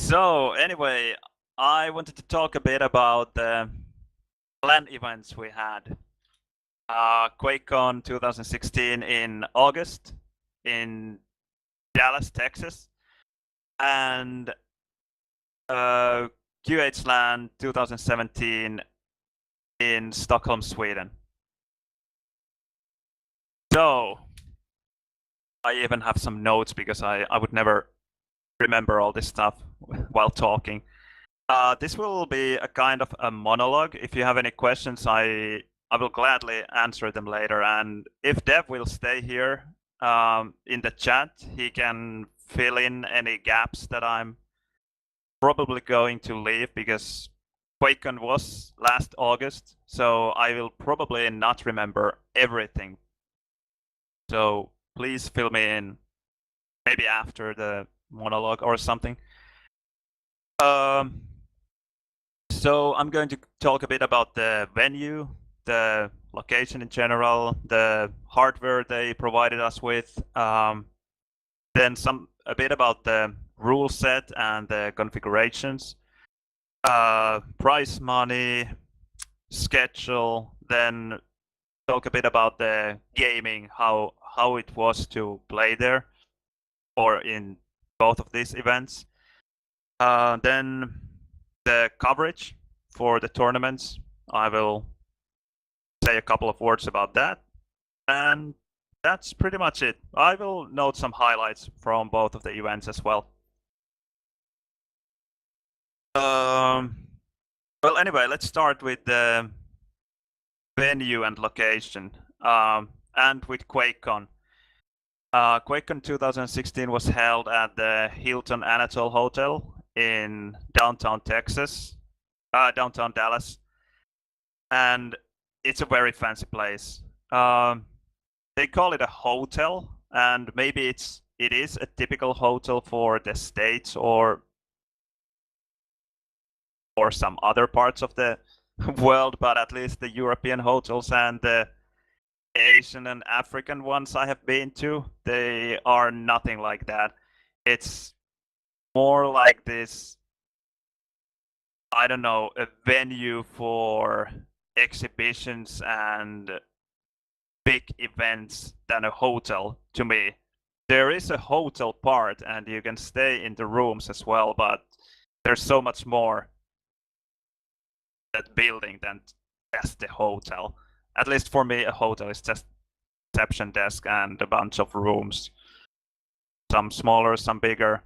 So anyway, I wanted to talk a bit about the LAN events we had. Quakecon 2016 in August in Dallas, Texas, and Qhlan 2017 in Stockholm, Sweden. So I even have some notes because I would never remember all this stuff while talking. This will be a kind of a monologue. If you have any questions, I will gladly answer them later. And if Dev will stay here in the chat, he can fill in any gaps that I'm probably going to leave because QuakeCon was last August, so I will probably not remember everything. So please fill me in, maybe after the monologue or something. So I'm going to talk a bit about the venue, the location in general, the hardware they provided us with, then a bit about the rule set and the configurations, prize money, schedule, then talk a bit about the gaming, how it was to play there or in both of these events. Then the coverage for the tournaments. I will say a couple of words about that. And that's pretty much it. I will note some highlights from both of the events as well. Well, anyway, let's start with the venue and location, and with QuakeCon. QuakeCon 2016 was held at the Hilton Anatole Hotel in downtown Texas, downtown Dallas, and it's a very fancy place. They call it a hotel, and maybe it is a typical hotel for the States or some other parts of the world, but at least the European hotels and the Asian and African ones I have been to, they are nothing like that. It's more like this, I don't know, a venue for exhibitions and big events than a hotel to me. There is a hotel part and you can stay in the rooms as well, but there's so much more that building than just the hotel. At least for me, a hotel is just reception desk and a bunch of rooms. Some smaller, some bigger.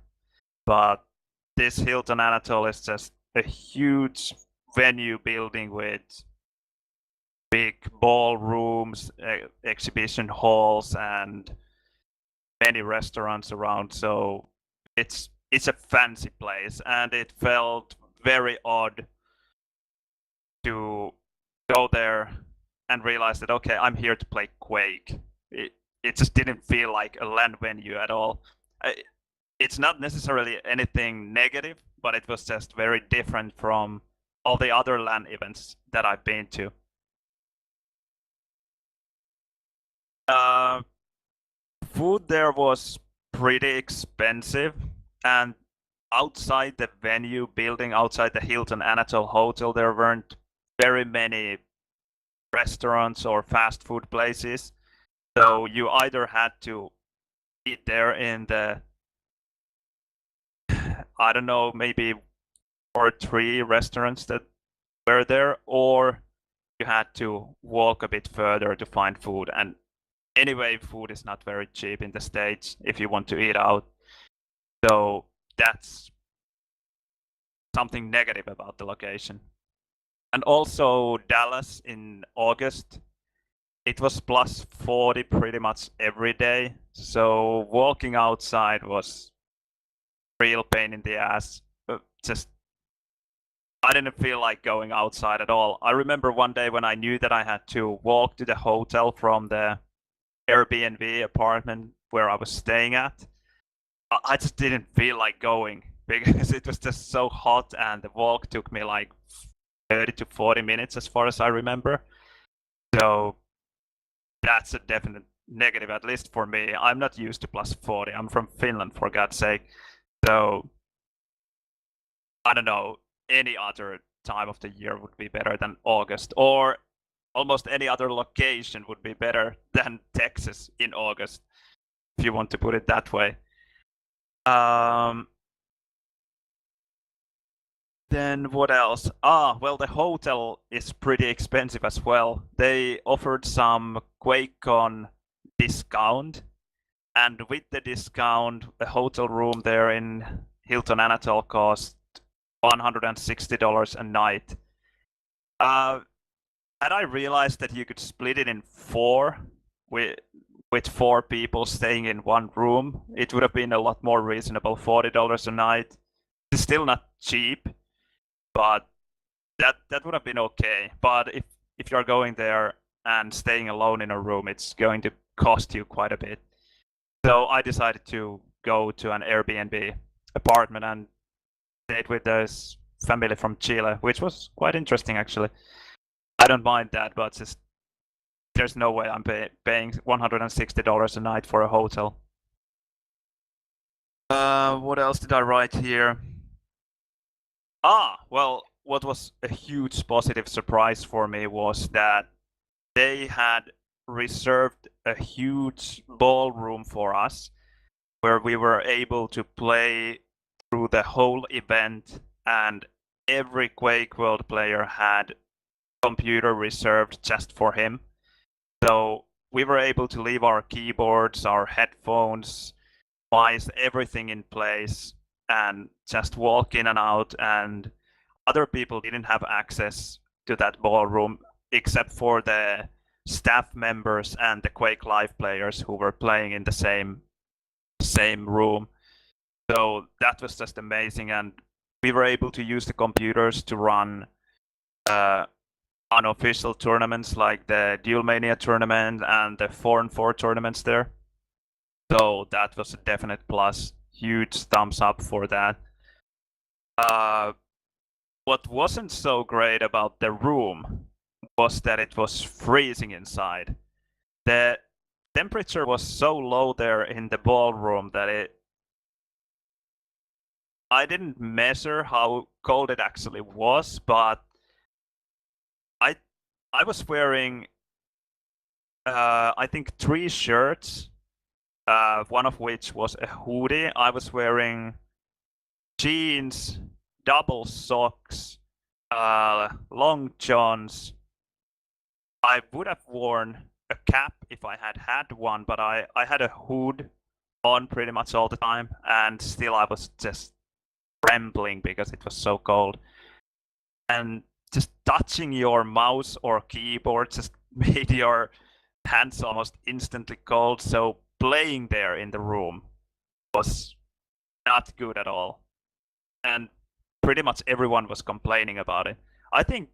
But this Hilton Anatole is just a huge venue building with big ballrooms, exhibition halls, and many restaurants around. So it's a fancy place, and it felt very odd to go there and realize that, okay, I'm here to play Quake. It just didn't feel like a LAN venue at all. It's not necessarily anything negative, but it was just very different from all the other LAN events that I've been to. Food there was pretty expensive, and outside the venue building, outside the Hilton Anatole Hotel, there weren't very many restaurants or fast food places. So you either had to eat there in the, I don't know, maybe 2 or 3 restaurants that were there, or you had to walk a bit further to find food. And anyway, food is not very cheap in the States if you want to eat out. So that's something negative about the location. And also Dallas in August, it was plus 40 pretty much every day. So walking outside was real pain in the ass. I didn't feel like going outside at all. I remember one day when I knew that I had to walk to the hotel from the Airbnb apartment where I was staying at. I just didn't feel like going because it was just so hot, and the walk took me like 30 to 40 minutes as far as I remember. So that's a definite negative, at least for me. I'm not used to plus 40. I'm from Finland, for God's sake. So I don't know, any other time of the year would be better than August, or almost any other location would be better than Texas in August, if you want to put it that way. Then what else? Well, the hotel is pretty expensive as well. They offered some Quakecon discount, and with the discount, a hotel room there in Hilton Anatole cost $160 a night. Had I realized that you could split it in four with four people staying in one room, it would have been a lot more reasonable. $40 a night. It's still not cheap, but that would have been okay. But if you're going there and staying alone in a room, it's going to cost you quite a bit. So I decided to go to an Airbnb apartment and stayed with this family from Chile, which was quite interesting actually. I don't mind that, but just there's no way I'm paying $160 a night for a hotel. What else did I write here? Well, what was a huge positive surprise for me was that they had reserved a huge ballroom for us where we were able to play through the whole event, and every Quake World player had computer reserved just for him. So we were able to leave our keyboards, our headphones, mice, everything in place, and just walk in and out. And other people didn't have access to that ballroom except for the staff members and the Quake Live players who were playing in the same room. So that was just amazing, and we were able to use the computers to run unofficial tournaments like the Duel Mania tournament and the 4-on-4 tournaments there. So that was a definite plus. Huge thumbs up for that. What wasn't so great about the room was that it was freezing inside. The temperature was so low there in the ballroom that I didn't measure how cold it actually was, but I was wearing I think 3 shirts, one of which was a hoodie. I was wearing jeans, double socks, long johns. I would have worn a cap if I had had one, but I had a hood on pretty much all the time, and still I was just trembling because it was so cold. And just touching your mouse or keyboard just made your hands almost instantly cold. So playing there in the room was not good at all. And pretty much everyone was complaining about it. I think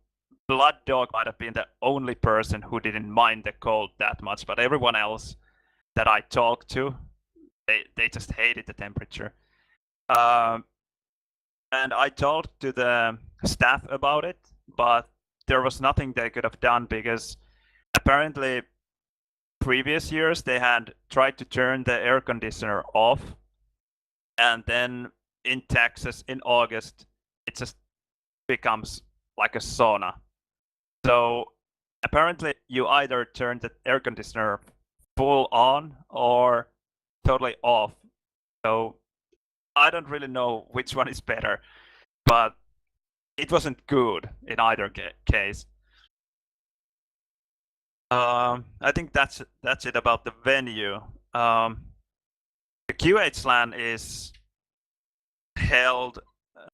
Blood Dog might have been the only person who didn't mind the cold that much, but everyone else that I talked to, they just hated the temperature. And I talked to the staff about it, but there was nothing they could have done because apparently previous years they had tried to turn the air conditioner off, and then in Texas in August it just becomes like a sauna. So apparently you either turn the air conditioner full on or totally off. So I don't really know which one is better, but it wasn't good in either case. I think that's it about the venue. The Qhlan is held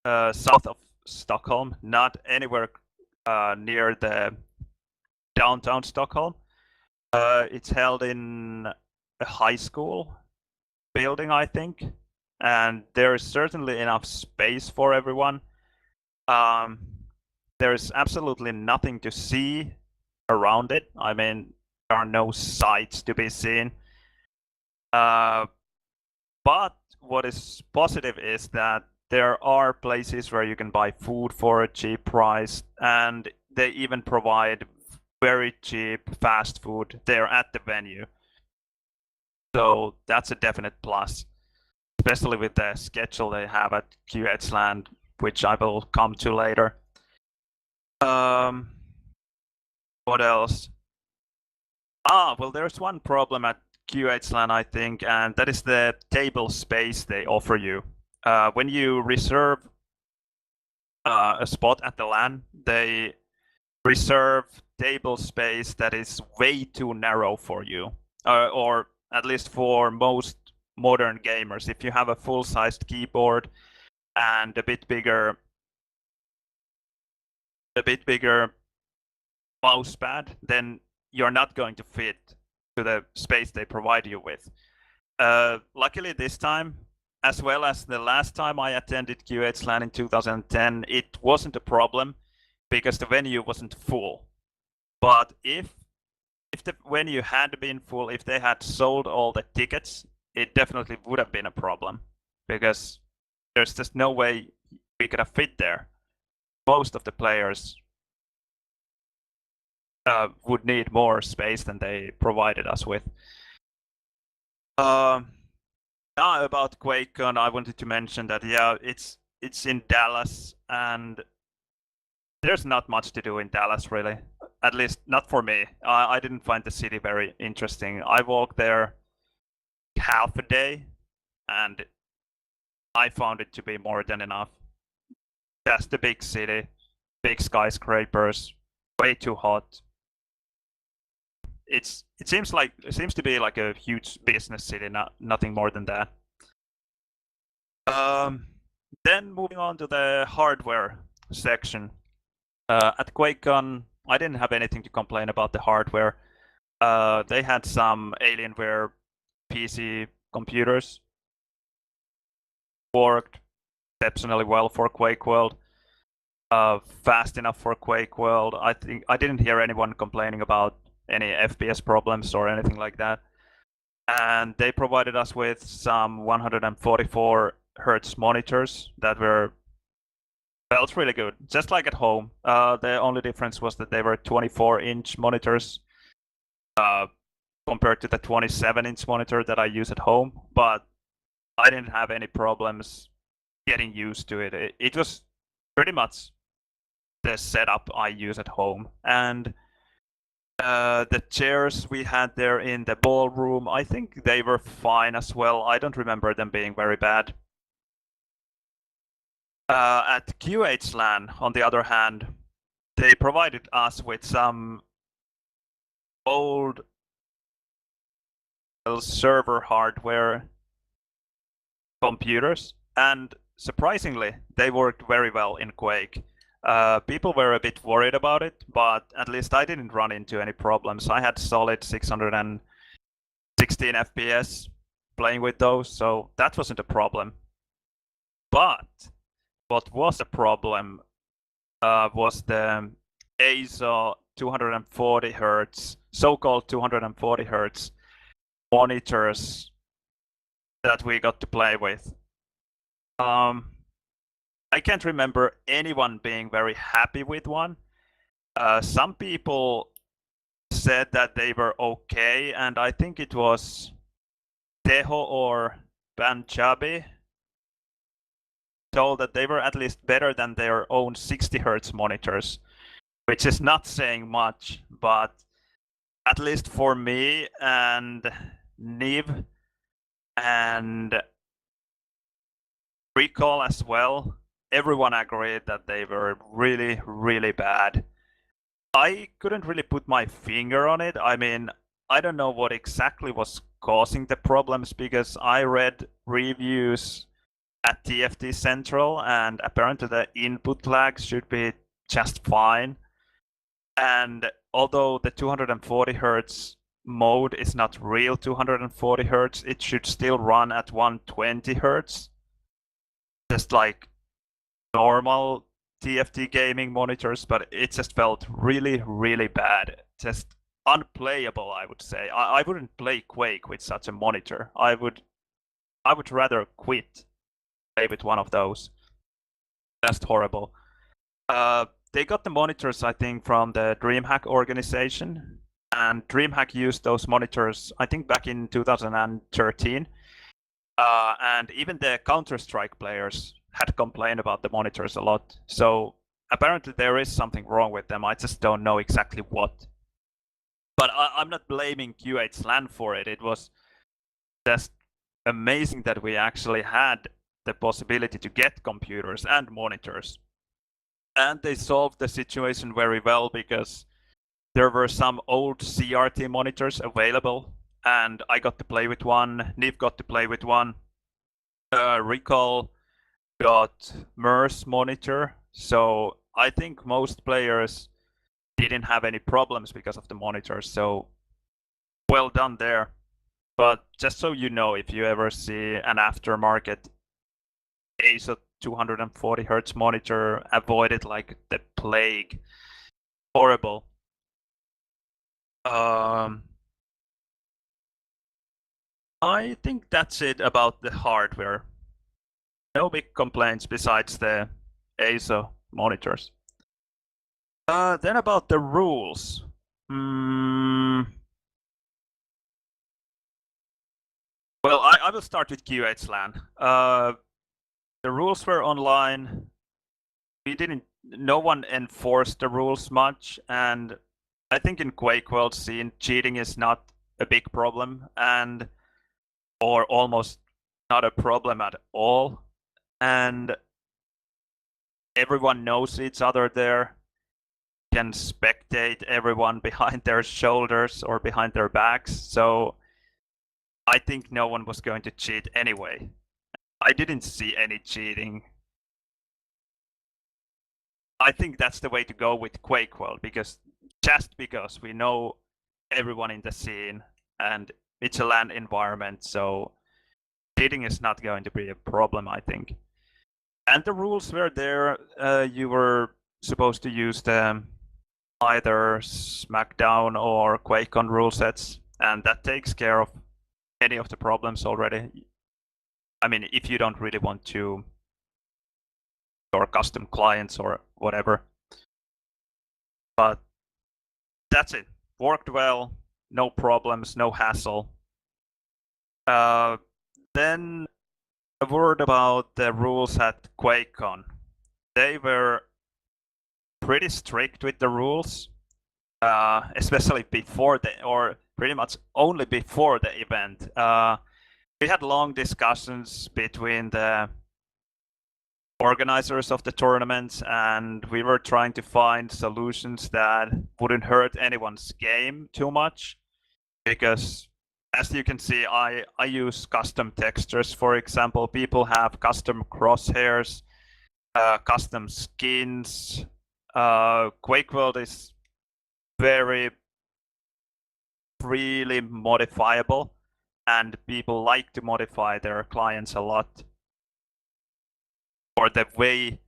south of Stockholm, not anywhere near the downtown Stockholm. It's held in a high school building, I think, and there is certainly enough space for everyone. There's absolutely nothing to see around it. I mean, there are no sights to be seen. But what is positive is that there are places where you can buy food for a cheap price, and they even provide very cheap fast food there at the venue. So that's a definite plus, especially with the schedule they have at Qhlan. which I will come to later. What else? Well, there's one problem at Qhlan, I think, and that is the table space they offer you. When you reserve a spot at the LAN, they reserve table space that is way too narrow for you, or at least for most modern gamers. If you have a full-sized keyboard and a bit bigger mouse pad, then you're not going to fit to the space they provide you with. Luckily this time, as well as the last time I attended Qhlan in 2010, it wasn't a problem because the venue wasn't full. But if the venue had been full, if they had sold all the tickets, it definitely would have been a problem because there's just no way we could have fit there. Most of the players would need more space than they provided us with. Now about Quakecon, I wanted to mention that it's in Dallas, and there's not much to do in Dallas really. At least not for me. I didn't find the city very interesting. I walked there half a day, and I found it to be more than enough. Just a big city, big skyscrapers, way too hot. It seems to be like a huge business city, nothing more than that. Then moving on to the hardware section. At QuakeCon, I didn't have anything to complain about the hardware. They had some Alienware PC computers. Worked exceptionally well for Quake World. Fast enough for Quake World. I think I didn't hear anyone complaining about any FPS problems or anything like that. And they provided us with some 144 Hz monitors that felt really good, just like at home. The only difference was that they were 24-inch monitors compared to the 27-inch monitor that I use at home. But I didn't have any problems getting used to it. It was pretty much the setup I use at home. And the chairs we had there in the ballroom, I think they were fine as well. I don't remember them being very bad. At Qhlan, on the other hand, they provided us with some old server hardware computers, and surprisingly, they worked very well in Quake. People were a bit worried about it, but at least I didn't run into any problems. I had solid 616 FPS playing with those, so that wasn't a problem. But what was a problem was the ASO 240 Hz, so-called 240 Hz monitors that we got to play with. I can't remember anyone being very happy with one. Some people said that they were okay, and I think it was Teho or Banjabi told that they were at least better than their own 60 Hz monitors, which is not saying much, but at least for me and Niv and Recall as well, everyone agreed that they were really, really bad. I couldn't really put my finger on it. I mean, I don't know what exactly was causing the problems because I read reviews at TFT Central, and apparently the input lag should be just fine. And although the 240 Hz mode is not real 240 Hz, it should still run at 120 Hz. Just like normal TFT gaming monitors, but it just felt really, really bad. Just unplayable, I would say. I wouldn't play Quake with such a monitor. I would rather quit play with one of those. Just horrible. They got the monitors, I think, from the DreamHack organization, and DreamHack used those monitors, I think, back in 2013. And even the Counter-Strike players had complained about the monitors a lot. So apparently there is something wrong with them. I just don't know exactly what. But I'm not blaming Qhlan for it. It was just amazing that we actually had the possibility to get computers and monitors. And they solved the situation very well because there were some old CRT monitors available, and I got to play with one. Niv got to play with one. Recall got MERS monitor, so I think most players didn't have any problems because of the monitors. So well done there. But just so you know, if you ever see an aftermarket ASO 240 Hz monitor, avoid it like the plague. Horrible. I think that's it about the hardware. No big complaints besides the ASO monitors. Then about the rules. Well, I will start with Qhlan. The rules were online. No one enforced the rules much, and I think in Quake world scene, cheating is not a big problem, or almost not a problem at all. And everyone knows each other there, can spectate everyone behind their shoulders or behind their backs. So I think no one was going to cheat anyway. I didn't see any cheating. I think that's the way to go with Quake World, because we know everyone in the scene and it's a LAN environment, so cheating is not going to be a problem, I think. And the rules were there. You were supposed to use the either SmackDown or Quakecon rule sets, and that takes care of any of the problems already. I mean, if you don't really want to or custom clients or whatever. But that's it. Worked well, no problems, no hassle. Then a word about the rules at Quakecon. They were pretty strict with the rules, especially before or pretty much only before the event. We had long discussions between the organizers of the tournaments, and we were trying to find solutions that wouldn't hurt anyone's game too much, because as you can see, I use custom textures. For example, people have custom crosshairs, custom skins. Quake World is very freely modifiable, and people like to modify their clients a lot. Or the way,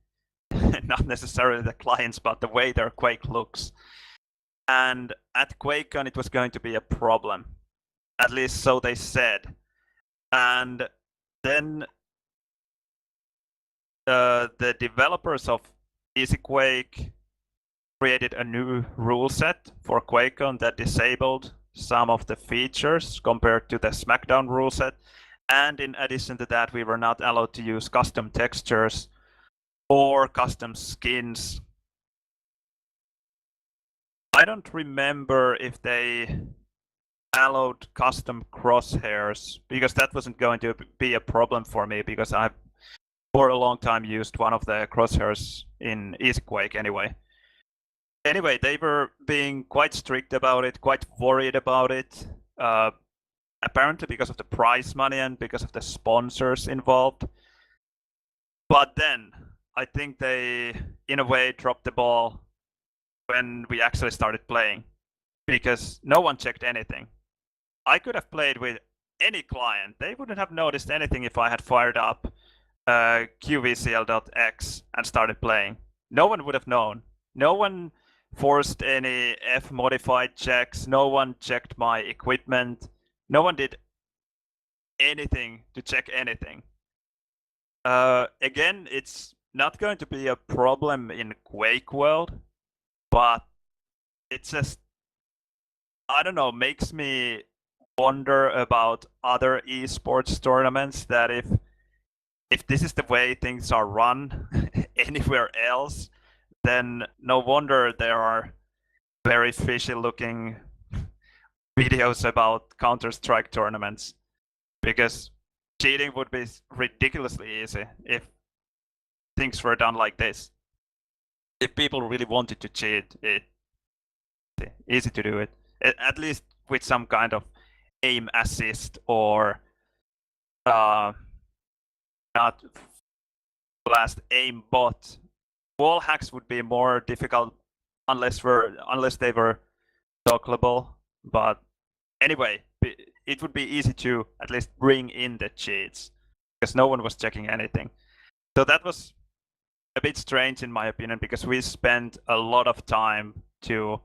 not necessarily the clients, but the way their Quake looks. And at QuakeCon, it was going to be a problem. At least so they said. And then the developers of EasyQuake created a new rule set for QuakeCon that disabled some of the features compared to the SmackDown rule set. And in addition to that, we were not allowed to use custom textures or custom skins. I don't remember if they allowed custom crosshairs, because that wasn't going to be a problem for me, because I've for a long time used one of the crosshairs in EasyQuake anyway. Anyway, they were being quite strict about it, quite worried about it. Apparently because of the prize money and because of the sponsors involved. But then I think they, in a way, dropped the ball when we actually started playing, because no one checked anything. I could have played with any client. They wouldn't have noticed anything if I had fired up qvcl.x and started playing. No one would have known. No one forced any F-modified checks. No one checked my equipment. No one did anything to check anything. Again, it's not going to be a problem in Quake World, but it just, I don't know, makes me wonder about other esports tournaments, that if if this is the way things are run anywhere else, then no wonder there are very fishy looking videos about Counter-Strike tournaments, because cheating would be ridiculously easy if things were done like this. If people really wanted to cheat, it's easy to do it. At least with some kind of aim assist or not blast aim bot. Wall hacks would be more difficult unless they were toggleable. But anyway, it would be easy to at least bring in the cheats because no one was checking anything. So that was a bit strange in my opinion, because we spent a lot of time to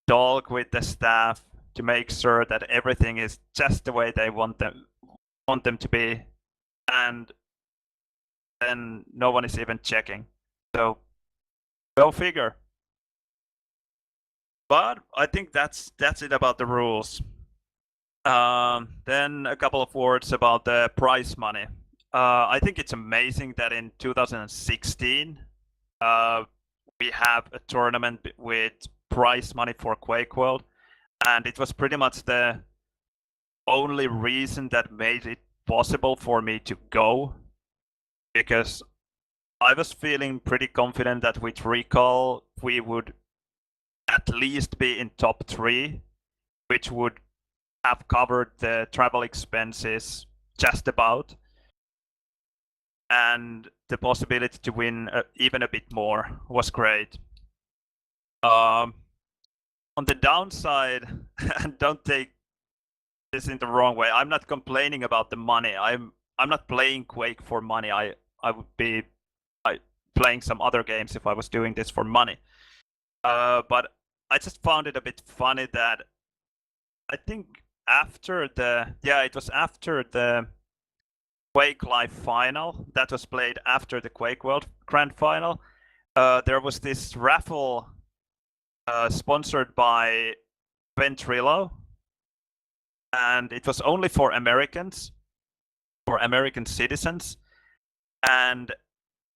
talk with the staff to make sure that everything is just the way they want them to be, and then no one is even checking. So go figure. But I think that's it about the rules. Then a couple of words about the prize money. I think it's amazing that in 2016 we have a tournament with prize money for Quake World, and it was pretty much the only reason that made it possible for me to go, because I was feeling pretty confident that with Recall we would at least be in top 3, which would have covered the travel expenses just about, and the possibility to win even a bit more was great. On the downside, and don't take this in the wrong way, I'm not complaining about the money. I'm not playing Quake for money. I would be playing some other games if I was doing this for money. But I just found it a bit funny that I think it was after the Quake Live final that was played after the Quake World Grand Final. There was this raffle sponsored by Ventrilo, and it was only for Americans, for American citizens, and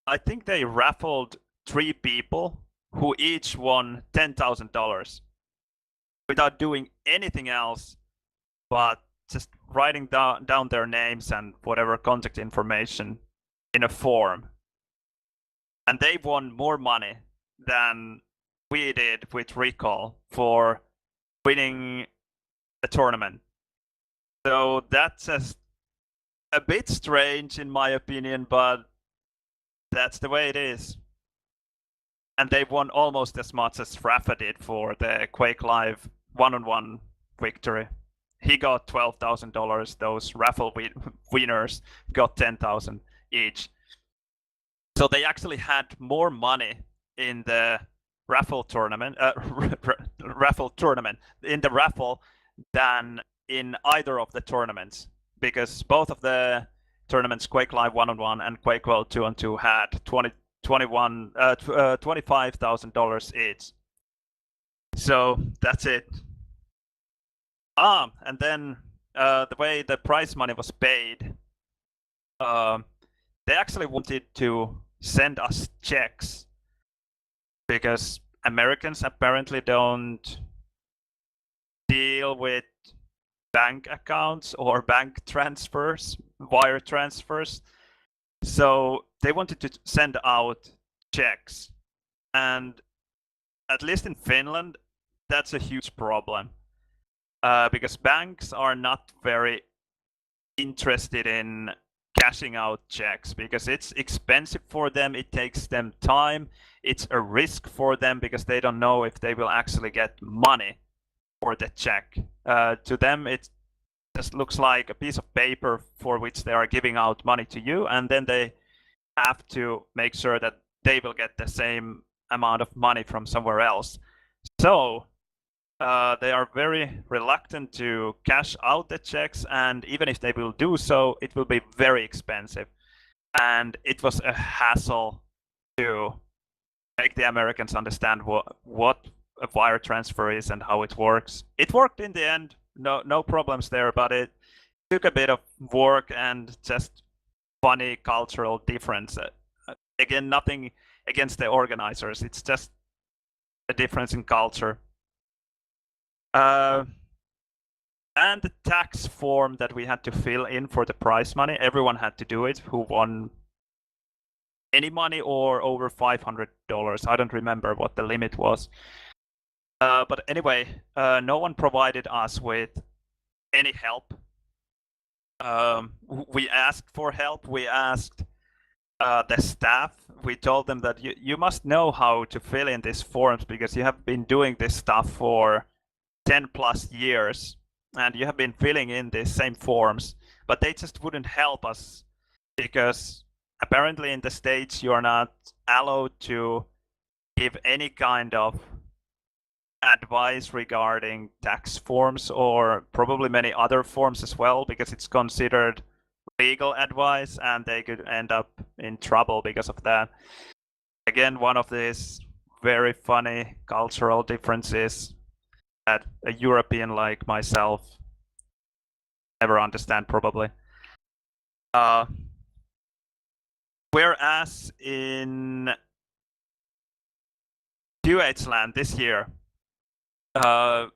I think they raffled 3 people who each won $10,000 without doing anything else but just writing down their names and whatever contact information in a form. And they won more money than we did with Recall for winning a tournament. So that's just a bit strange in my opinion, but that's the way it is. And they won almost as much as Rafa did for the Quake Live one-on-one victory. He got $12,000. Those raffle winners got $10,000 each. So they actually had more money in the raffle tournament, in the raffle than in either of the tournaments, because both of the tournaments, Quake Live 1-on-1 and Quake World 2-on-2, had $25,000 each. So that's it. And then the way the prize money was paid, they actually wanted to send us checks, because Americans apparently don't deal with bank accounts or bank transfers, wire transfers. So they wanted to send out checks. And at least in Finland, that's a huge problem. Because banks are not very interested in cashing out checks, because it's expensive for them, it takes them time, it's a risk for them because they don't know if they will actually get money for the check. To them, it just looks like a piece of paper for which they are giving out money to you, and then they have to make sure that they will get the same amount of money from somewhere else. So they are very reluctant to cash out the checks, and even if they will do so, it will be very expensive. And it was a hassle to make the Americans understand what a wire transfer is and how it works. It worked in the end, no problems there, but it took a bit of work and just funny cultural difference. Again, nothing against the organizers. It's just a difference in culture. And the tax form that we had to fill in for the prize money, everyone had to do it who won any money or over $500. I don't remember what the limit was. But anyway, no one provided us with any help. We asked for help. We asked the staff. We told them that you must know how to fill in these forms because you have been doing this stuff for 10 plus years and you have been filling in these same forms, but they just wouldn't help us because apparently in the States you are not allowed to give any kind of advice regarding tax forms or probably many other forms as well because it's considered legal advice and they could end up in trouble because of that. Again, one of these very funny cultural differences that a European like myself never understand probably. Whereas in Qhlan this year, I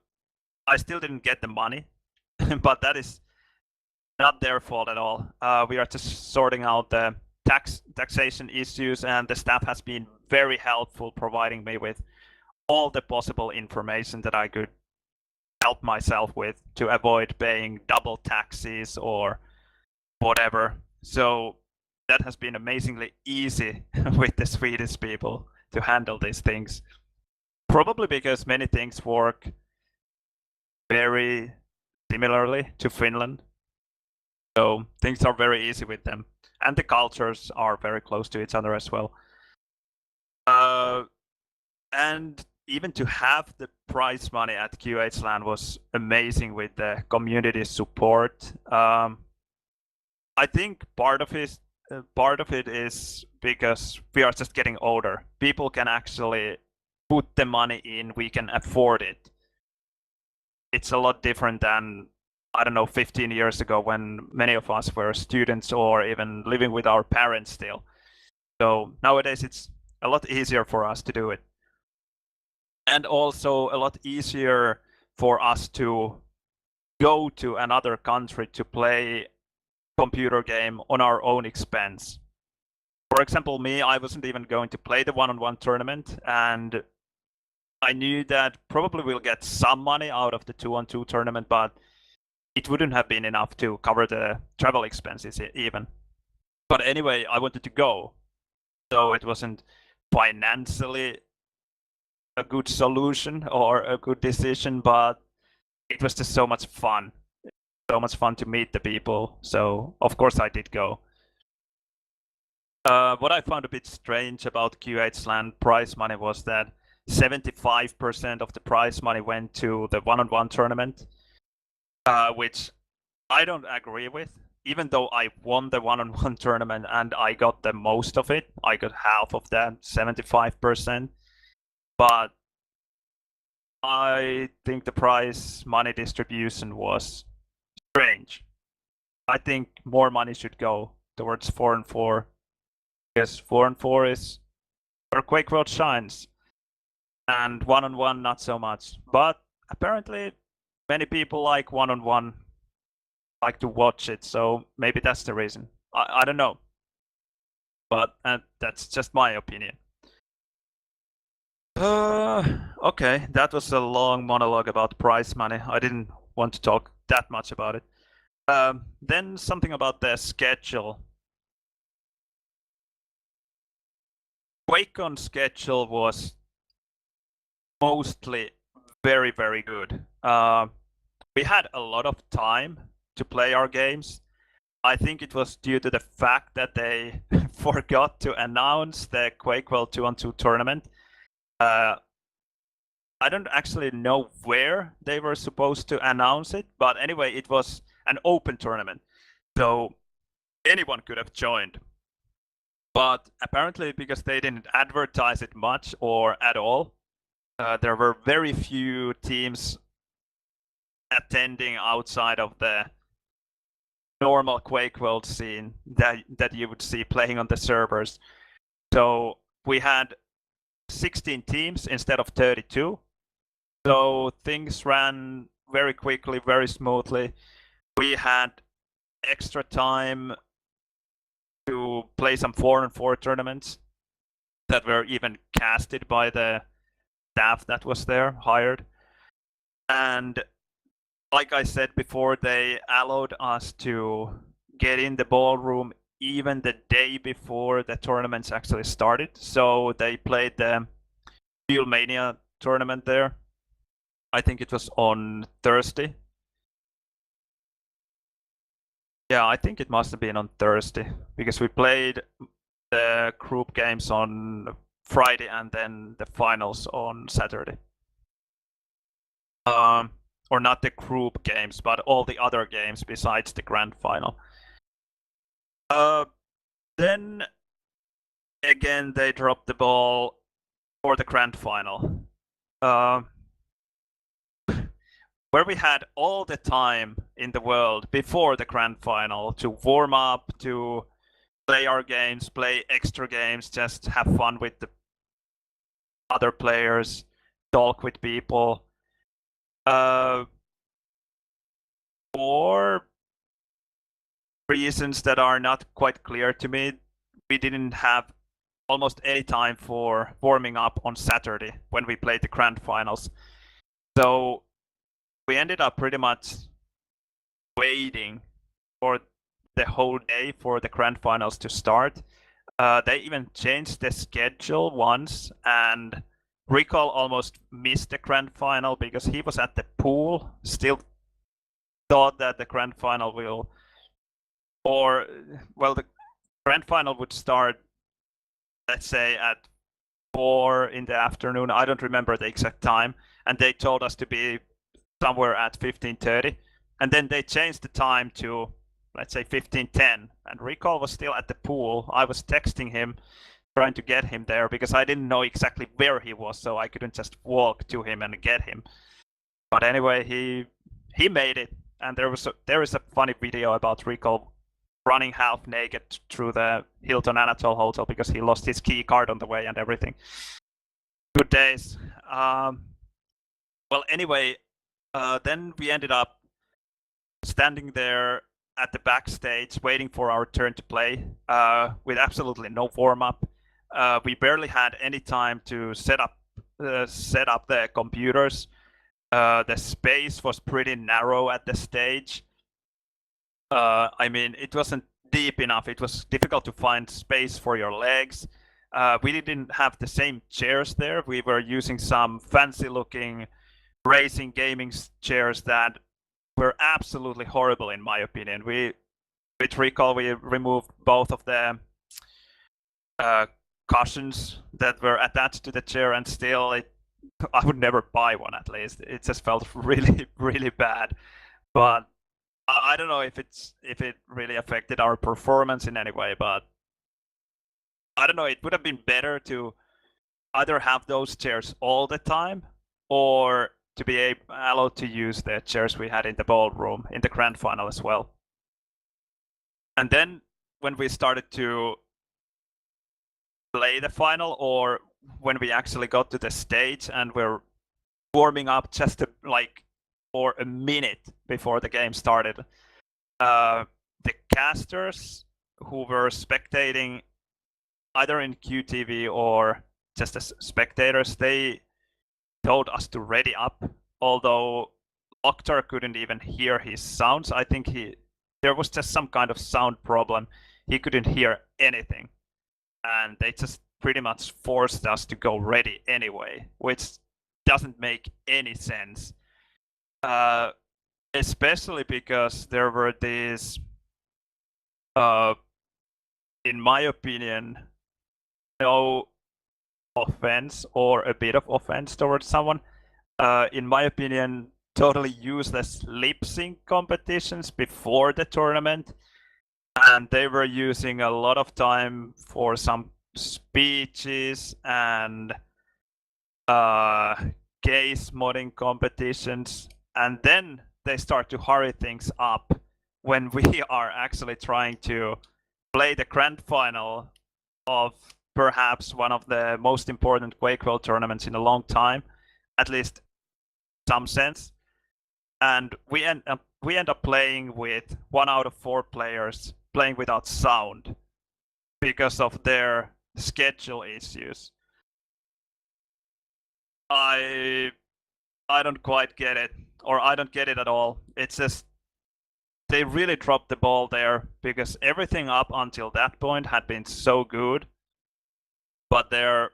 still didn't get the money, but that is not their fault at all. We are just sorting out the taxation issues, and the staff has been very helpful, providing me with all the possible information that I could help myself with to avoid paying double taxes or whatever. So that has been amazingly easy with the Swedish people to handle these things. Probably because many things work very similarly to Finland. So things are very easy with them. And the cultures are very close to each other as well. And even to have the prize money at Qhlan was amazing with the community support. I think part of it is because we are just getting older. People can actually put the money in, we can afford it. It's a lot different than, I don't know, 15 years ago when many of us were students or even living with our parents still. So nowadays it's a lot easier for us to do it. And also a lot easier for us to go to another country to play computer game on our own expense. For example, me, I wasn't even going to play the one-on-one tournament, and I knew that probably we'll get some money out of the 2-on-2 tournament, but it wouldn't have been enough to cover the travel expenses even. But anyway, I wanted to go, so it wasn't financially a good solution or a good decision, but it was just so much fun. So much fun to meet the people, so of course I did go. What I found a bit strange about Qhlan prize money was that 75% of the prize money went to the one-on-one tournament, which I don't agree with. Even though I won the one-on-one tournament and I got the most of it, I got half of that, 75%. But I think the prize money distribution was strange. I think more money should go towards 4-on-4. Because 4-on-4 is where Quake World shines. And one-on-one not so much. But apparently many people like one-on-one, like to watch it, so maybe that's the reason. I don't know. But that's just my opinion. Okay, that was a long monologue about prize money. I didn't want to talk that much about it. Then something about the schedule. Quakecon schedule was mostly very, very good. We had a lot of time to play our games. I think it was due to the fact that they forgot to announce the Quake World 2-on-2 tournament. I don't actually know where they were supposed to announce it, but anyway, it was an open tournament. So anyone could have joined. But apparently, because they didn't advertise it much or at all, there were very few teams attending outside of the normal Quake World scene that you would see playing on the servers. So we had 16 teams instead of 32. So things ran very quickly, very smoothly. We had extra time to play some 4-on-4 tournaments that were even casted by the staff that was there, hired. And like I said before, they allowed us to get in the ballroom even the day before the tournaments actually started. So they played the Steel Mania tournament there. I think it was on Thursday. Yeah, I think it must have been on Thursday because we played the group games on Friday and then the finals on Saturday. Or not the group games, but all the other games besides the grand final. Then again, they dropped the ball for the grand final, where we had all the time in the world before the grand final to warm up, to play our games, play extra games, just have fun with the other players, talk with people. For reasons that are not quite clear to me, we didn't have almost any time for warming up on Saturday when we played the grand finals. So we ended up pretty much waiting for the whole day for the grand finals to start. They even changed the schedule once, and Recall almost missed the grand final because he was at the pool, still thought that the grand final will, or well, the grand final would start, let's say at 4 in the afternoon. I don't remember the exact time, and they told us to be somewhere at 15:30, and then they changed the time to, let's say, 15:10, and Recall was still at the pool. I was texting him, trying to get him there because I didn't know exactly where he was, so I couldn't just walk to him and get him. But anyway, he made it, and there is a funny video about Recall running half naked through the Hilton Anatole Hotel because he lost his key card on the way and everything. Good days. Well, anyway, then we ended up standing there at the backstage waiting for our turn to play with absolutely no warm-up. We barely had any time to set up the computers. The space was pretty narrow at the stage. I mean, it wasn't deep enough. It was difficult to find space for your legs. We didn't have the same chairs there. We were using some fancy-looking racing gaming chairs that were absolutely horrible, in my opinion. With Recall, we removed both of the cushions that were attached to the chair, and still, I would never buy one. At least it just felt really, really bad. But I don't know if it really affected our performance in any way. But I don't know. It would have been better to either have those chairs all the time, or to be allowed to use the chairs we had in the ballroom in the grand final as well. And then when we started to play the final, or when we actually got to the stage and we're warming up just for a minute before the game started, the casters who were spectating either in QTV or just as spectators, they told us to ready up, although Octar couldn't even hear his sounds. I think there was just some kind of sound problem. He couldn't hear anything, and they just pretty much forced us to go ready anyway, which doesn't make any sense. Especially because there were these, in my opinion, no offense or a bit of offense towards someone, in my opinion, totally useless lip sync competitions before the tournament, and they were using a lot of time for some speeches and case modding competitions, and then they start to hurry things up when we are actually trying to play the grand final of perhaps one of the most important Quakecon tournaments in a long time, at least some sense. And we end up playing with 1 out of 4 players playing without sound because of their schedule issues. I don't quite get it, or I don't get it at all. It's just they really dropped the ball there because everything up until that point had been so good, but I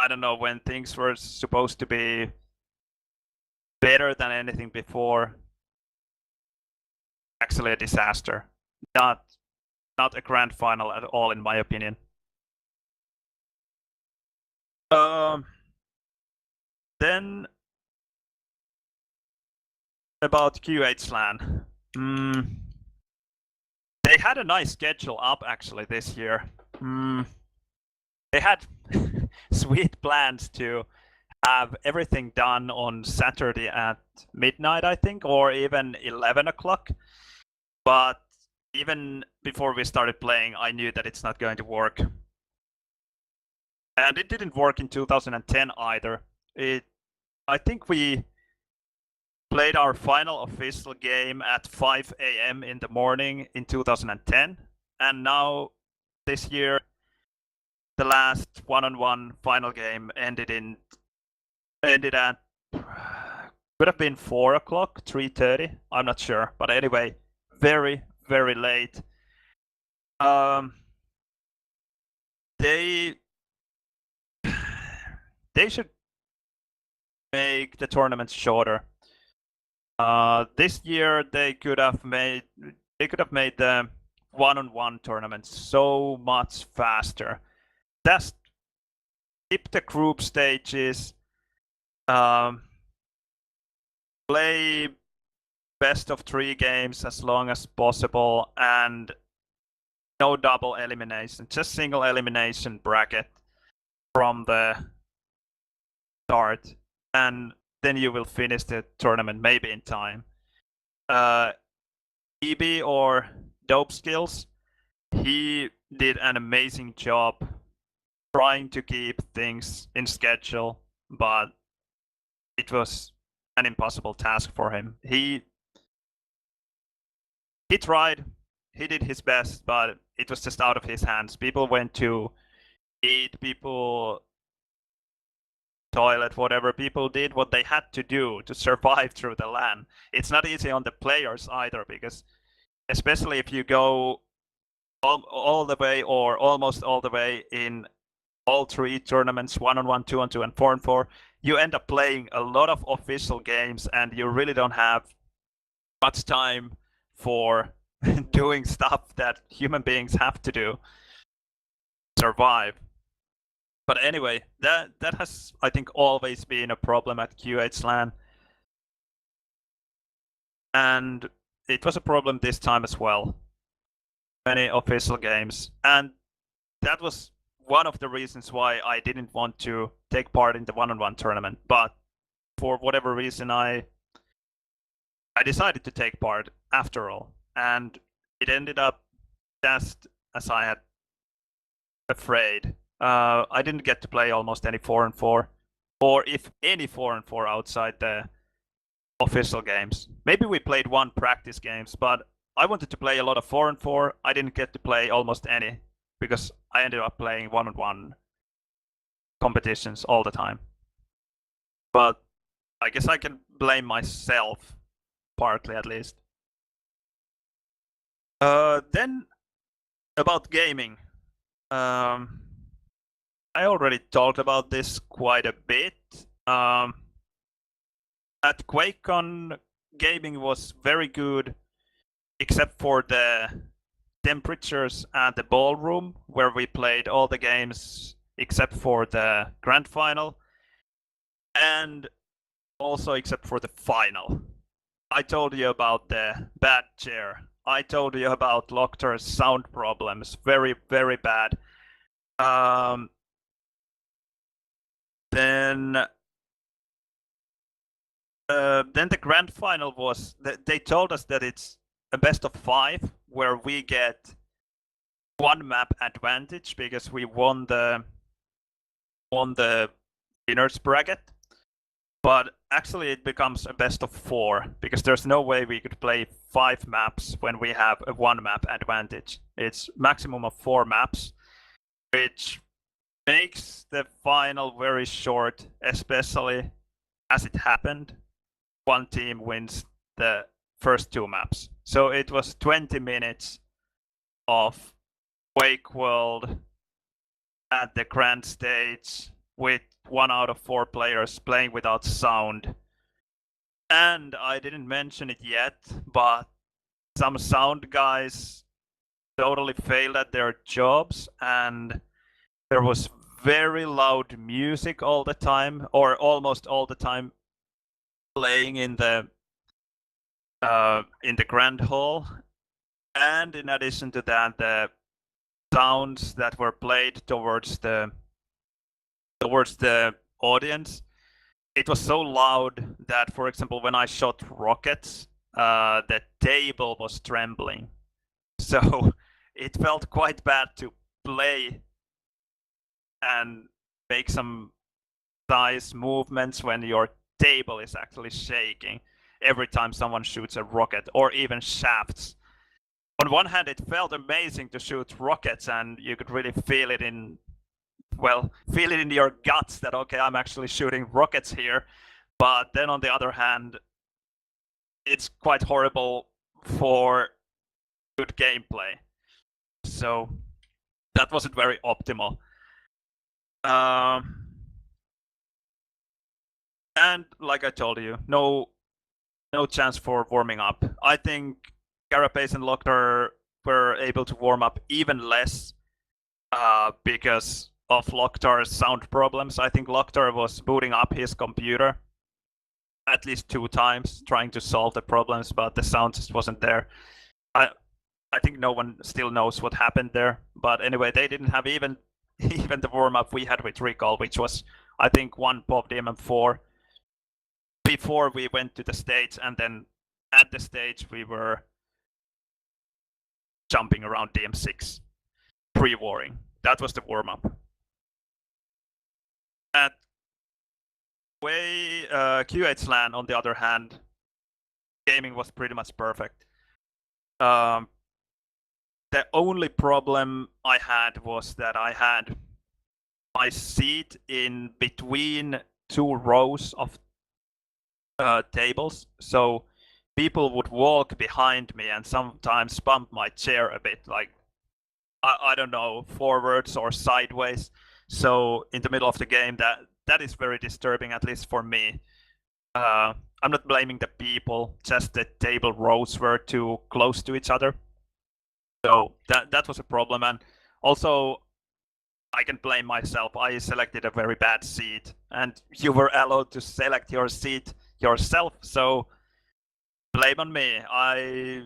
don't know, when things were supposed to be better than anything before, actually a disaster. Not a grand final at all, in my opinion. Then about Qhlan. They had a nice schedule up actually this year. They had sweet plans to have everything done on Saturday at midnight, I think, or even 11 o'clock. But even before we started playing, I knew that it's not going to work. And it didn't work in 2010 either. I think we played our final official game at 5 a.m. in the morning in 2010. And now, this year, the last one-on-one final game ended at could have been 4 o'clock, 3:30. I'm not sure, but anyway, very, very late. They should make the tournaments shorter. This year they could have made the one-on-one tournaments so much faster. Just skip the group stages. Play best of 3 games as long as possible, and no double elimination, just single elimination bracket from the start, and then you will finish the tournament maybe in time. EB or Dope Skills, he did an amazing job trying to keep things in schedule, but it was an impossible task for him. He tried, he did his best, but it was just out of his hands. People went to eat, people toilet, whatever. People did what they had to do to survive through the LAN. It's not easy on the players either, because especially if you go all the way or almost all the way in all 3 tournaments, 1-on-1, 2-on-2, and 4-on-4, you end up playing a lot of official games, and you really don't have much time for doing stuff that human beings have to do to survive. But anyway, that has, I think, always been a problem at Qhlan. And it was a problem this time as well. Many official games. And that was one of the reasons why I didn't want to take part in the one-on-one tournament. But for whatever reason, I decided to take part after all. And it ended up just as I had afraid. I didn't get to play almost any 4-on-4, or if any 4-on-4 outside the official games. Maybe we played 1 practice games, but I wanted to play a lot of 4-on-4. I didn't get to play almost any because I ended up playing 1-on-1 competitions all the time. But I guess I can blame myself, partly at least. Then about gaming. I already talked about this quite a bit. At Quakecon, gaming was very good, except for the temperatures at the ballroom, where we played all the games except for the grand final, and also except for the final. I told you about the bad chair. I told you about Lochter's sound problems. Very, very bad. Then Then the grand final was they told us that it's a best of 5 where we get one map advantage because we won the winners bracket. But actually it becomes a best of 4 because there's no way we could play 5 maps when we have a 1 map advantage. It's maximum of 4 maps, which makes the final very short, especially as it happened. One team wins the first 2 maps. So it was 20 minutes of Quake World at the grand stage with 1 out of 4 players playing without sound. And I didn't mention it yet, but some sound guys totally failed at their jobs, and there was very loud music all the time, or almost all the time, playing in the grand hall. And in addition to that, the sounds that were played towards the audience, it was so loud that, for example, when I shot rockets, the table was trembling. So it felt quite bad to play and make some size movements when your table is actually shaking every time someone shoots a rocket, or even shafts. On one hand, it felt amazing to shoot rockets, and you could really feel it in your guts that, okay, I'm actually shooting rockets here. But then on the other hand, it's quite horrible for good gameplay. So that wasn't very optimal. And like I told you, no chance for warming up. I think Carapace and Lochner were able to warm up even less because of Lochtar's sound problems. I think Lochtar was booting up his computer at least 2 times trying to solve the problems, but the sound just wasn't there. I think no one still knows what happened there. But anyway, they didn't have even the warm-up we had with Recall, which was, I think, 1 pop DM4 before we went to the stage, and then at the stage we were jumping around DM6 pre-warring. That was the warm-up. At Qhlan, on the other hand, gaming was pretty much perfect. The only problem I had was that I had my seat in between 2 rows of tables, so people would walk behind me and sometimes bump my chair a bit, like I don't know, forwards or sideways. So in the middle of the game, that is very disturbing, at least for me. I'm not blaming the people, just the table rows were too close to each other. So that was a problem, and also I can blame myself. I selected a very bad seat, and you were allowed to select your seat yourself, so blame on me. I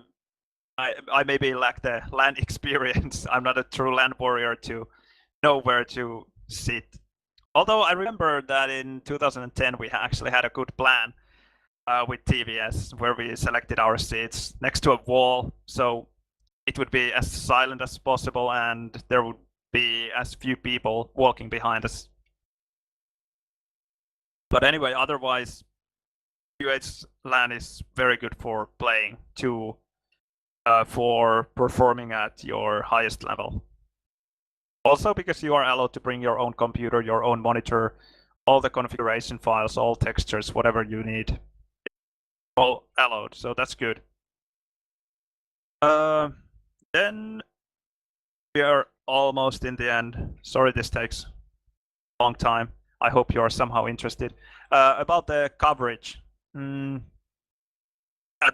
maybe lack the LAN experience. I'm not a true LAN warrior to know where to sit. Although I remember that in 2010 we actually had a good plan with TVS, where we selected our seats next to a wall, so it would be as silent as possible and there would be as few people walking behind us. But anyway, otherwise, QHLAN is very good for playing too, for performing at your highest level. Also because you are allowed to bring your own computer, your own monitor, all the configuration files, all textures, whatever you need. All allowed, so that's good. Then we are almost in the end. Sorry this takes a long time. I hope you are somehow interested. About the coverage. At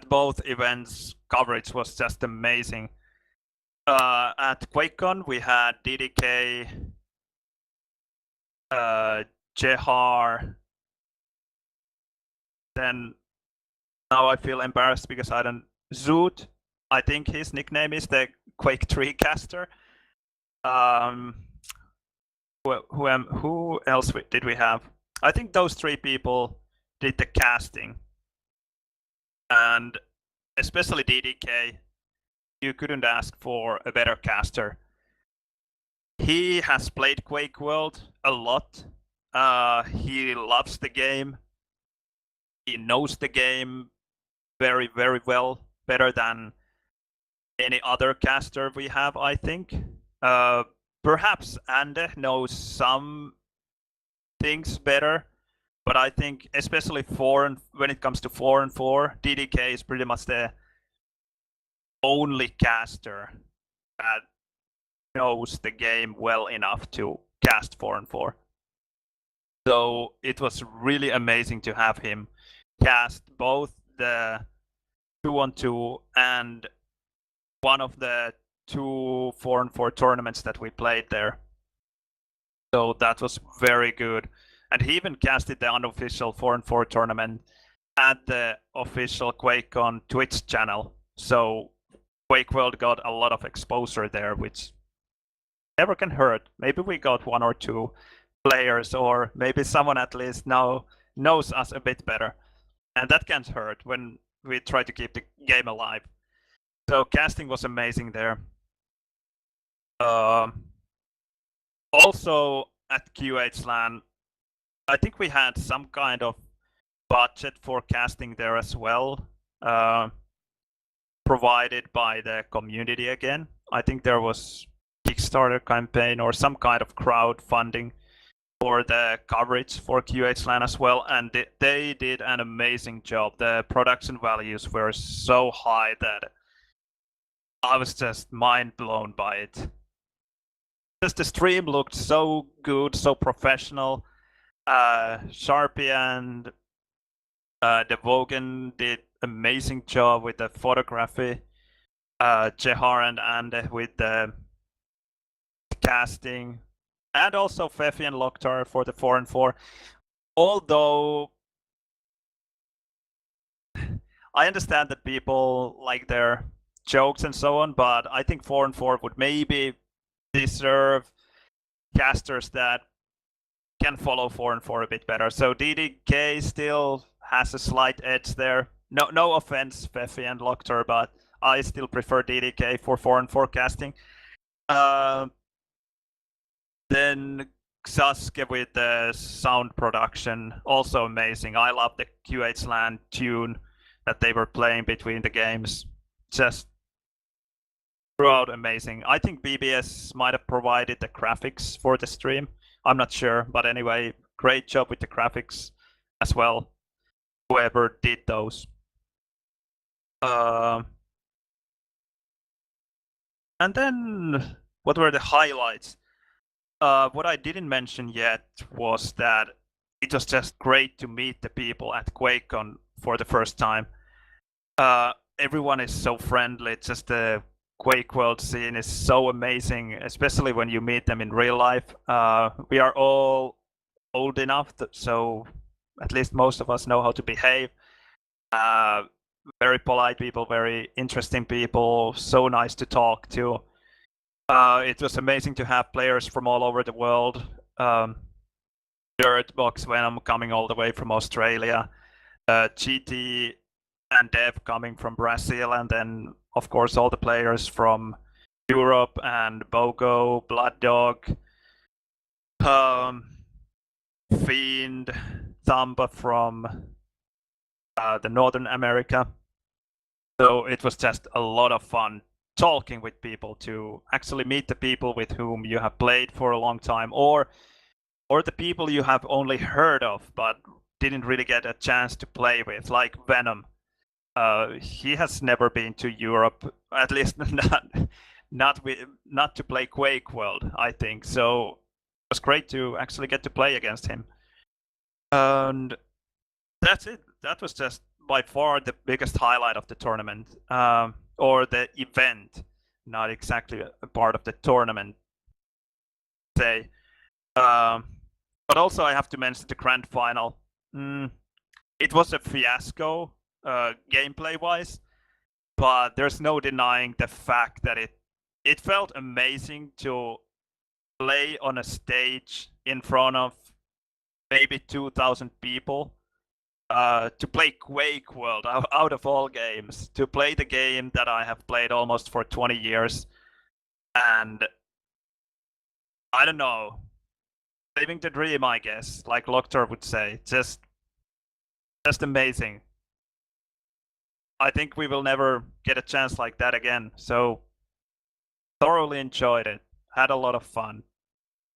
both events, coverage was just amazing. At Quakecon, we had DDK, Jehar. Then now I feel embarrassed because I don't. Zoot, I think his nickname is the Quake 3 caster. Who else did we have? I think those 3 people did the casting. and especially DDK, you couldn't ask for a better caster. He has played Quake World a lot. He loves the game. He knows the game very, very well, better than any other caster we have, I think. Perhaps Ande knows some things better, but I think especially when it comes to 4 and 4, DDK is pretty much the only caster that knows the game well enough to cast 4 and 4. So it was really amazing to have him cast both the 2-on-2 and one of the 2 4 and 4 tournaments that we played there. So that was very good. And he even casted the unofficial 4 and 4 tournament at the official Quakecon Twitch channel. So Quake World got a lot of exposure there, which never can hurt. Maybe we got 1 or 2 players, or maybe someone at least now knows us a bit better. And that can't hurt when we try to keep the game alive. So casting was amazing there. Also at Qhlan, I think we had some kind of budget for casting there as well, provided by the community again. I think there was Kickstarter campaign or some kind of crowdfunding for the coverage for Qhlan as well, and they did an amazing job. The production values were so high that I was just mind blown by it. Just the stream looked so good, so professional. Sharpie and Devogan did amazing job with the photography. Jehar and Ande with the casting, and also Fefi and Loktar for the 4 and 4. Although I understand that people like their jokes and so on, but I think 4 and 4 would maybe deserve casters that can follow 4 and 4 a bit better. So DDK still has a slight edge there. No offense, Fefi and Loktar, but I still prefer DDK for 4 and 4 casting. Then Sasuke with the sound production, also amazing. I love the Qhlan tune that they were playing between the games. Just throughout amazing. I think BBS might have provided the graphics for the stream. I'm not sure, but anyway, great job with the graphics as well. Whoever did those. And then, what were the highlights? What I didn't mention yet was that it was just great to meet the people at Quakecon for the first time. Everyone is so friendly. Just the Quake World scene is so amazing, especially when you meet them in real life. We are all old enough, so at least most of us know how to behave. Very polite people, very interesting people, so nice to talk to. It was amazing to have players from all over the world. Dirtbox Venom coming all the way from Australia, GT and Dev coming from Brazil, and then of course all the players from Europe and Bogo, Blood Dog, Fiend, Thamba from the Northern America. So it was just a lot of fun talking with people, to actually meet the people with whom you have played for a long time, or the people you have only heard of but didn't really get a chance to play with, like Venom. He has never been to Europe, at least not to play Quake World, I think. So it was great to actually get to play against him. And that's it. That was just by far the biggest highlight of the tournament, or the event, not exactly a part of the tournament, say. But also I have to mention the grand final. It was a fiasco, gameplay-wise, but there's no denying the fact that it felt amazing to play on a stage in front of maybe 2,000 people to play Quake World out of all games, to play the game that I have played almost for 20 years. And I don't know, living the dream, I guess, like Loktor would say. Just amazing. I think we will never get a chance like that again. So thoroughly enjoyed it. Had a lot of fun.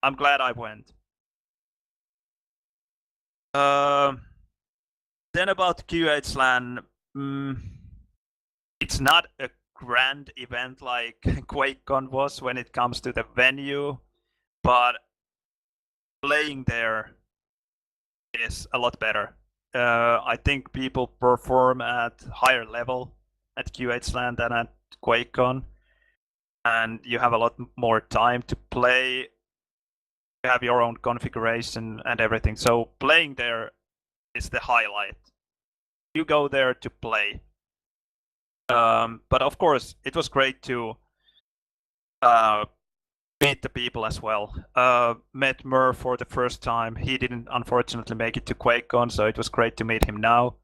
I'm glad I went. Then about Qhlan, it's not a grand event like Quakecon was when it comes to the venue, but playing there is a lot better. I think people perform at higher level at Qhlan than at Quakecon, and you have a lot more time to play. You have your own configuration and everything. So playing there is the highlight. You go there to play. But of course, it was great to meet the people as well. Met Mur for the first time. He didn't unfortunately make it to QuakeCon, so it was great to meet him now.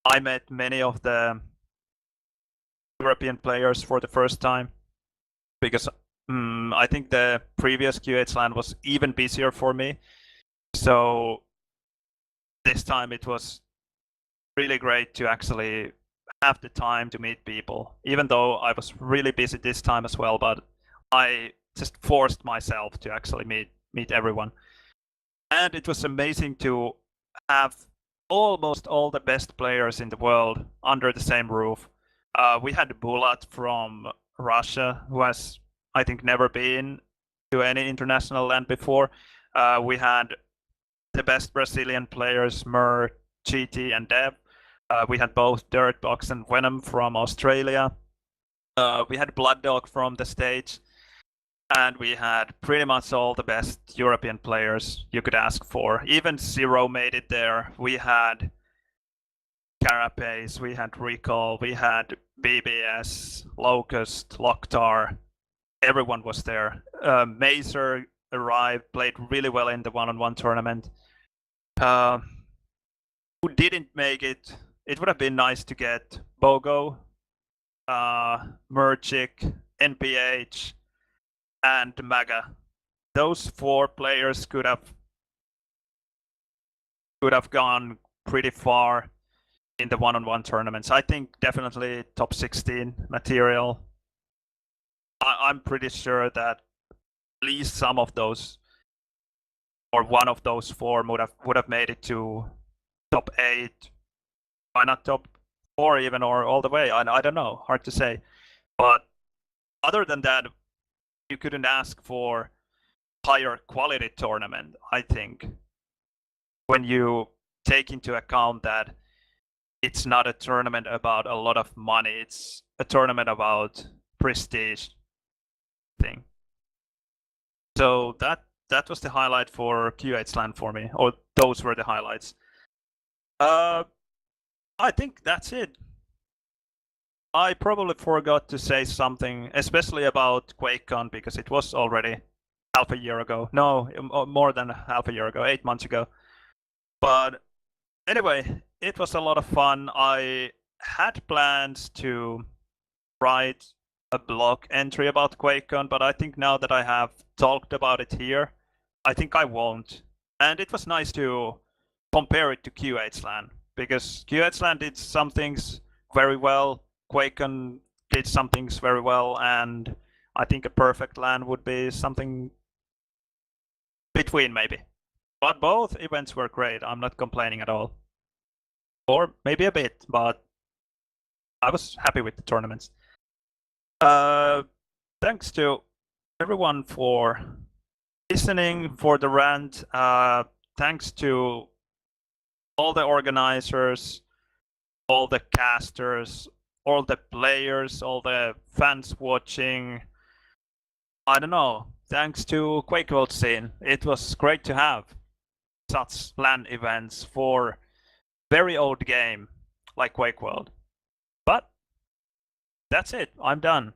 I met many of the European players for the first time because I think the previous Qhlan was even busier for me. So this time it was really great to actually have the time to meet people, even though I was really busy this time as well, but I just forced myself to actually meet everyone. And it was amazing to have almost all the best players in the world under the same roof. We had Bulat from Russia, who has, I think, never been to any international land before. We had the best Brazilian players, Mur, GT, and Dev. We had both Dirtbox and Venom from Australia. We had Blood Dog from the States. And we had pretty much all the best European players you could ask for. Even Zero made it there. We had Carapace, we had Recall, we had BBS, Locust, Loktar. Everyone was there. Mazer arrived, played really well in the one-on-one tournament. Who didn't make it, it would have been nice to get Bogo, Murchik, NPH, and Maga. Those 4 players could have gone pretty far in the one-on-one tournaments. I think definitely top 16 material. I'm pretty sure that at least some of those, or one of those 4 would have made it to top 8. Why not top 4 even, or all the way? I don't know. Hard to say. But other than that, you couldn't ask for higher quality tournament, I think, when you take into account that it's not a tournament about a lot of money, it's a tournament about prestige thing. So that was the highlight for Qhlan for me, or those were the highlights. I think that's it. I probably forgot to say something, especially about QuakeCon, because it was already half a year ago. No, more than half a year ago, 8 months ago. But anyway, it was a lot of fun. I had plans to write a blog entry about QuakeCon, but I think now that I have talked about it here, I think I won't. And it was nice to compare it to Qhlan, because Qhlan did some things very well, QuakeCon did some things very well, and I think a perfect LAN would be something between maybe. But both events were great. I'm not complaining at all. Or maybe a bit, but I was happy with the tournaments. Thanks to everyone for listening, for the rant. Thanks to all the organizers, all the casters, all the players, all the fans watching. I don't know. Thanks to Quake World scene. It was great to have such LAN events for very old game like Quake World. But that's it. I'm done.